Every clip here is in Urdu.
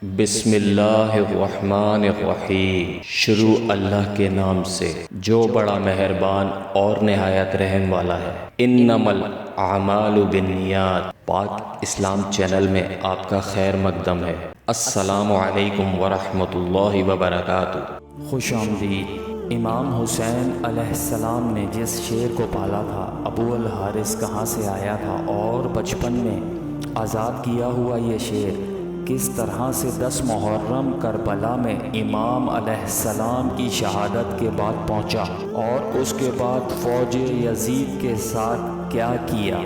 بسم اللہ الرحمن الرحیم۔ شروع اللہ کے نام سے جو بڑا مہربان اور نہایت رحم والا ہے۔ انما الاعمال بالنیات۔ پاک اسلام چینل میں آپ کا خیر مقدم ہے۔ السلام علیکم ورحمۃ اللہ وبرکاتہ۔ خوش آمدید۔ امام حسین علیہ السلام نے جس شیر کو پالا تھا، ابو الحارث کہاں سے آیا تھا اور بچپن میں آزاد کیا ہوا یہ شیر کس طرح سے 10 محرم کربلا میں امام علیہ السلام کی شہادت کے بعد پہنچا اور اس کے بعد فوج یزید کے ساتھ کیا کیا۔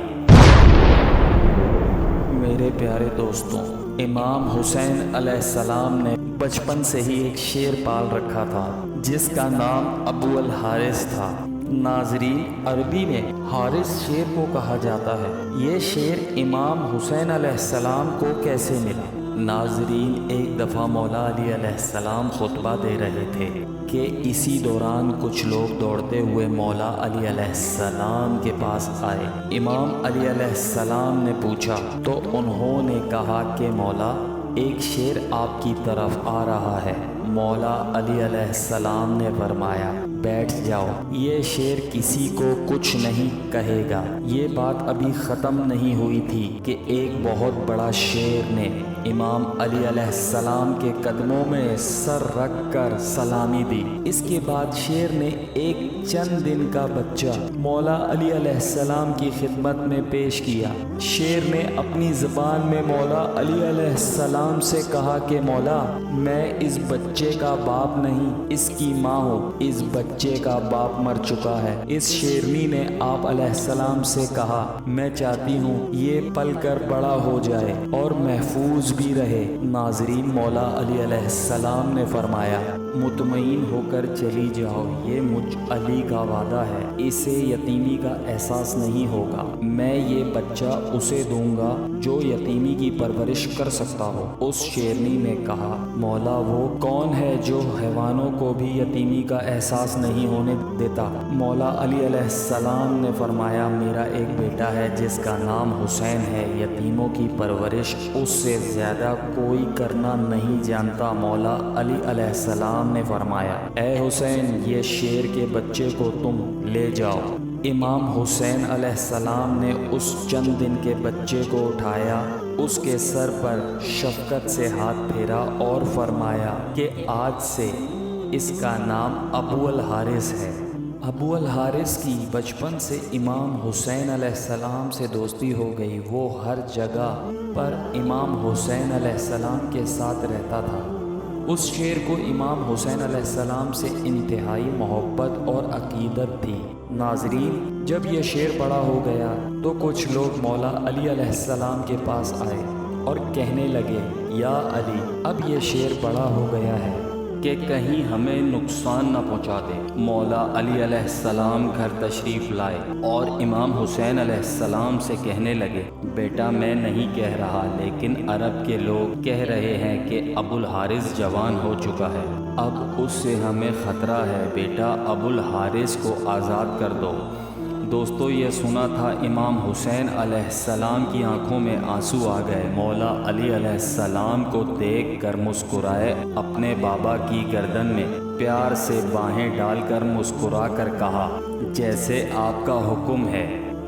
میرے پیارے دوستوں، امام حسین علیہ السلام نے بچپن سے ہی ایک شیر پال رکھا تھا جس کا نام ابو الحارث تھا۔ ناظرین، عربی میں حارث شیر کو کہا جاتا ہے۔ یہ شیر امام حسین علیہ السلام کو کیسے ملا؟ ناظرین، ایک دفعہ مولا علی علیہ السلام خطبہ دے رہے تھے کہ اسی دوران کچھ لوگ دوڑتے ہوئے مولا علی علیہ السلام کے پاس آئے۔ امام علی علیہ السلام نے پوچھا تو انہوں نے کہا کہ مولا، ایک شیر آپ کی طرف آ رہا ہے۔ مولا علی علیہ السلام نے فرمایا، بیٹھ جاؤ، یہ شیر کسی کو کچھ نہیں کہے گا۔ یہ بات ابھی ختم نہیں ہوئی تھی کہ ایک بہت بڑا شیر نے امام علی علیہ السلام کے قدموں میں سر رکھ کر سلامی دی۔ اس کے بعد شیر نے ایک چند دن کا بچہ مولا علی علیہ السلام کی خدمت میں پیش کیا۔ شیر نے اپنی زبان میں مولا علی علیہ السلام سے کہا کہ مولا، میں اس بچے کا باپ نہیں، اس کی ماں ہوں، اس بچے کا باپ مر چکا ہے۔ اس شیرنی نے آپ علیہ السلام سے کہا، میں چاہتی ہوں یہ پل کر بڑا ہو جائے اور محفوظ بھی رہے۔ ناظرین، مولا علی علیہ السلام نے فرمایا، مطمئن ہو کر چلی جاؤ، یہ مجھ علی کا وعدہ ہے، اسے یتیمی کا احساس نہیں ہوگا۔ میں یہ بچہ اسے دوں گا جو یتیمی کی پرورش کر سکتا ہو۔ اس شیرنی نے کہا، مولا، وہ کون ہے جو حیوانوں کو بھی یتیمی کا احساس نہیں ہونے دیتا؟ مولا علی علیہ السلام نے فرمایا، میرا ایک بیٹا ہے جس کا نام حسین ہے، یتیموں کی پرورش اس سے زیادہ کوئی کرنا نہیں جانتا۔ مولا علی علیہ السلام نے فرمایا، اے حسین، یہ شیر کے بچے کو تم لے جاؤ۔ امام حسین علیہ السلام نے اس چند دن کے بچے کو اٹھایا، اس کے سر پر شفقت سے ہاتھ پھیرا اور فرمایا کہ آج سے اس کا نام ابو الحارث ہے۔ ابو الحارث کی بچپن سے امام حسین علیہ السلام سے دوستی ہو گئی۔ وہ ہر جگہ پر امام حسین علیہ السلام کے ساتھ رہتا تھا۔ اس شیر کو امام حسین علیہ السلام سے انتہائی محبت اور عقیدت تھی۔ ناظرین، جب یہ شیر بڑا ہو گیا تو کچھ لوگ مولا علی علیہ السلام کے پاس آئے اور کہنے لگے، یا علی، اب یہ شیر بڑا ہو گیا ہے کہ کہیں ہمیں نقصان نہ پہنچا دے۔ مولا علی علیہ السلام گھر تشریف لائے اور امام حسین علیہ السلام سے کہنے لگے، بیٹا، میں نہیں کہہ رہا، لیکن عرب کے لوگ کہہ رہے ہیں کہ ابو الحارث جوان ہو چکا ہے، اب اس سے ہمیں خطرہ ہے، بیٹا ابو الحارث کو آزاد کر دو۔ دوستو، یہ سنا تھا امام حسین علیہ السلام کی آنکھوں میں آنسو آ گئے۔ مولا علی علیہ السلام کو دیکھ کر مسکرائے، اپنے بابا کی گردن میں پیار سے باہیں ڈال کر مسکرا کر کہا، جیسے آپ کا حکم ہے۔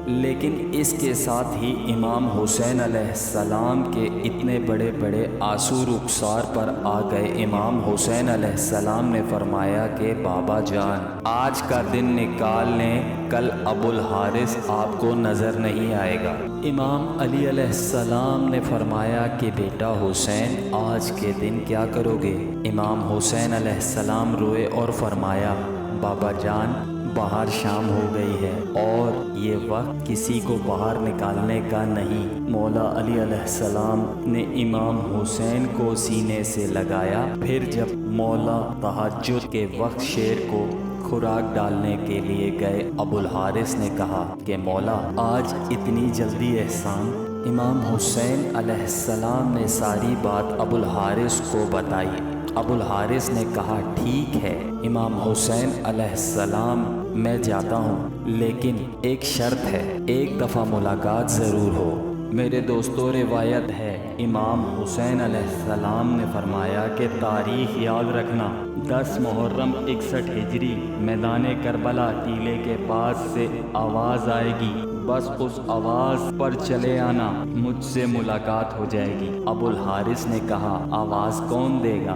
لیکن اس کے ساتھ ہی امام حسین علیہ السلام کے اتنے بڑے بڑے آنسو رخسار پر آ گئے۔ امام حسین علیہ السلام نے فرمایا کہ بابا جان، آج کا دن نکال لیں، کل ابو الحارث آپ کو نظر نہیں آئے گا۔ امام علی علیہ السلام نے فرمایا کہ بیٹا حسین، آج کے دن کیا کرو گے؟ امام حسین علیہ السلام روئے اور فرمایا، بابا جان، باہر شام ہو گئی ہے اور یہ وقت کسی کو باہر نکالنے کا نہیں۔ مولا علی علیہ السلام نے امام حسین کو سینے سے لگایا۔ پھر جب مولا تہجد کے وقت شیر کو خوراک ڈالنے کے لیے گئے، ابو الحارث نے کہا کہ مولا، آج اتنی جلدی احسان؟ امام حسین علیہ السلام نے ساری بات ابو الحارث کو بتائی۔ ابو الحارث نے کہا، ٹھیک ہے امام حسین علیہ السلام، میں جاتا ہوں، لیکن ایک شرط ہے، ایک دفعہ ملاقات ضرور ہو۔ میرے دوستوں روایت ہے امام حسین علیہ السلام نے فرمایا کہ تاریخ یاد رکھنا 10 محرم 61 ہجری میدان کربلا ٹیلے کے پاس سے آواز آئے گی، بس اس آواز پر چلے آنا، مجھ سے ملاقات ہو جائے گی۔ ابو الحارث نے کہا آواز کون دے گا؟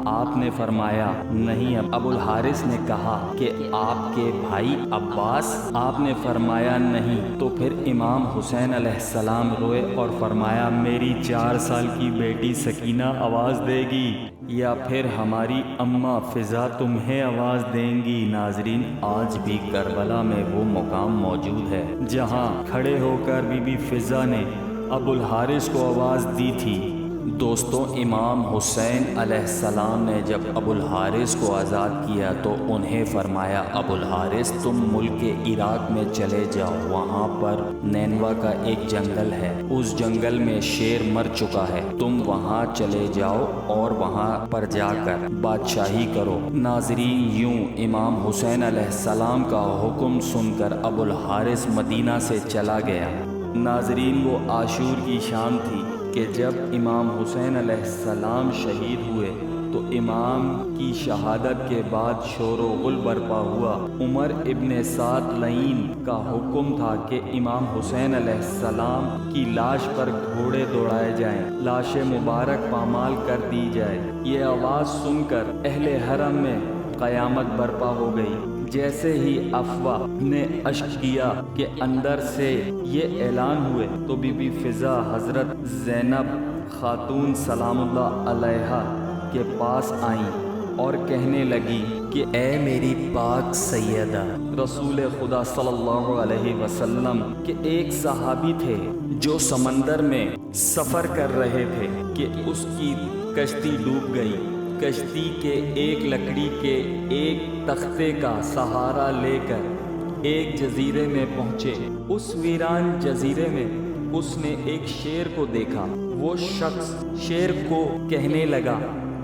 آپ نے فرمایا نہیں۔ ابو الحارث نے کہا کہ آپ کے بھائی عباس؟ آپ نے فرمایا نہیں۔ تو پھر امام حسین علیہ السلام روئے اور فرمایا میری 4 سال کی بیٹی سکینہ آواز دے گی یا پھر ہماری اماں فضا تمہیں آواز دیں گی۔ ناظرین، آج بھی کربلا میں وہ مقام موجود ہے جہاں کھڑے ہو کر بی بی فضا نے ابو الحارث کو آواز دی تھی۔ دوستوں، امام حسین علیہ السلام نے جب ابو الحارث کو آزاد کیا تو انہیں فرمایا ابو الحارث تم ملک عراق میں چلے جاؤ، وہاں پر نینوا کا ایک جنگل ہے، اس جنگل میں شیر مر چکا ہے، تم وہاں چلے جاؤ اور وہاں پر جا کر بادشاہی کرو۔ ناظرین، یوں امام حسین علیہ السلام کا حکم سن کر ابو الحارث مدینہ سے چلا گیا۔ ناظرین، وہ عاشور کی شام تھی کہ جب امام حسین علیہ السلام شہید ہوئے تو امام کی شہادت کے بعد شور و غل برپا ہوا۔ عمر ابن سعد لعین کا حکم تھا کہ امام حسین علیہ السلام کی لاش پر گھوڑے دوڑائے جائیں، لاش مبارک پامال کر دی جائے۔ یہ آواز سن کر اہل حرم میں قیامت برپا ہو گئی۔ جیسے ہی افواہ نے اشک کیا کہ اندر سے یہ اعلان ہوئے تو بی بی فضا حضرت زینب خاتون سلام اللہ علیہا کے پاس آئیں اور کہنے لگی کہ اے میری پاک سیدہ رسول خدا صلی اللہ علیہ وسلم کہ ایک صحابی تھے جو سمندر میں سفر کر رہے تھے کہ اس کی کشتی ڈوب گئی۔ کشتی کے ایک لکڑی کے ایک تختے کا سہارا لے کر ایک جزیرے میں پہنچے۔ اس ویران جزیرے میں اس نے ایک شیر کو دیکھا۔ وہ شخص شیر کو کہنے لگا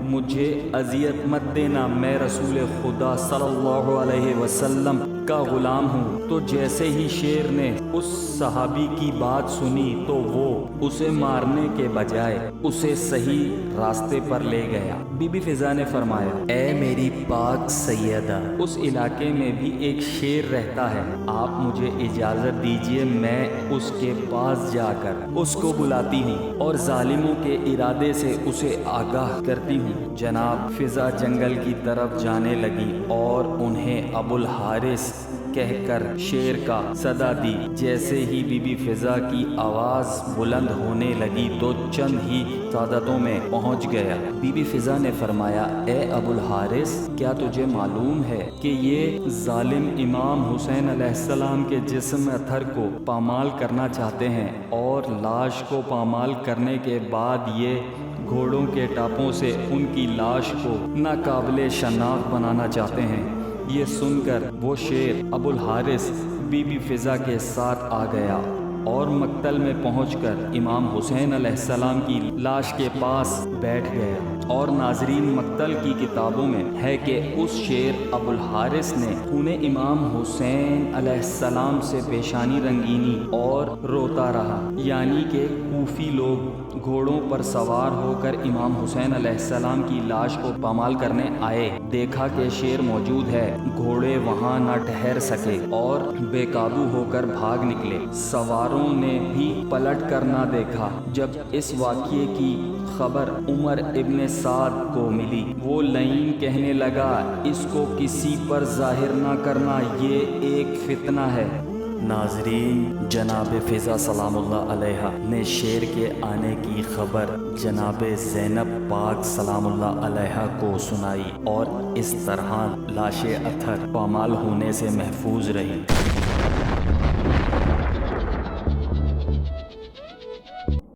مجھے اذیت مت دینا، میں رسول خدا صلی اللہ علیہ وسلم کا غلام ہوں۔ تو جیسے ہی شیر نے اس صحابی کی بات سنی تو وہ اسے مارنے کے بجائے اسے صحیح راستے پر لے گیا۔ بی بی فضا نے فرمایا اے میری پاک سیدہ، اس علاقے میں بھی ایک شیر رہتا ہے، آپ مجھے اجازت دیجیے میں اس کے پاس جا کر اس کو بلاتی ہوں اور ظالموں کے ارادے سے اسے آگاہ کرتی ہوں۔ جناب فضا جنگل کی طرف جانے لگی اور انہیں ابو الحارث کہہ کر شیر کا صدا دی۔ جیسے ہی بی بی فضا کی آواز بلند ہونے لگی تو چند ہی سعادتوں میں پہنچ گیا۔ بی بی فضا نے فرمایا اے ابو الحارث، کیا تجھے معلوم ہے کہ یہ ظالم امام حسین علیہ السلام کے جسم اطہر کو پامال کرنا چاہتے ہیں اور لاش کو پامال کرنے کے بعد یہ گھوڑوں کے ٹاپوں سے ان کی لاش کو ناقابل شناخت بنانا چاہتے ہیں۔ یہ سن کر وہ شیر ابو الحارث بی بی فضا کے ساتھ آ گیا اور مقتل میں پہنچ کر امام حسین علیہ السلام کی لاش کے پاس بیٹھ گیا۔ اور ناظرین، مقتل کی کتابوں میں ہے کہ اس شیر ابو الحارث نے انہیں امام حسین علیہ السلام سے پیشانی رنگینی اور روتا رہا، یعنی کہ کوفی لوگ گھوڑوں پر سوار ہو کر امام حسین علیہ السلام کی لاش کو پامال کرنے آئے، دیکھا کہ شیر موجود ہے، گھوڑے وہاں نہ ٹھہر سکے اور بے قابو ہو کر بھاگ نکلے۔ سواروں نے بھی پلٹ کر نہ دیکھا۔ جب اس واقعے کی خبر عمر ابن سعد کو ملی، وہ لعین کہنے لگا اس کو کسی پر ظاہر نہ کرنا، یہ ایک فتنہ ہے۔ ناظرین، جناب فضا سلام اللہ علیہ نے شیر کے آنے کی خبر جناب زینب پاک سلام اللہ علیہ کو سنائی اور اس طرح لاش اطہر پامال ہونے سے محفوظ رہی۔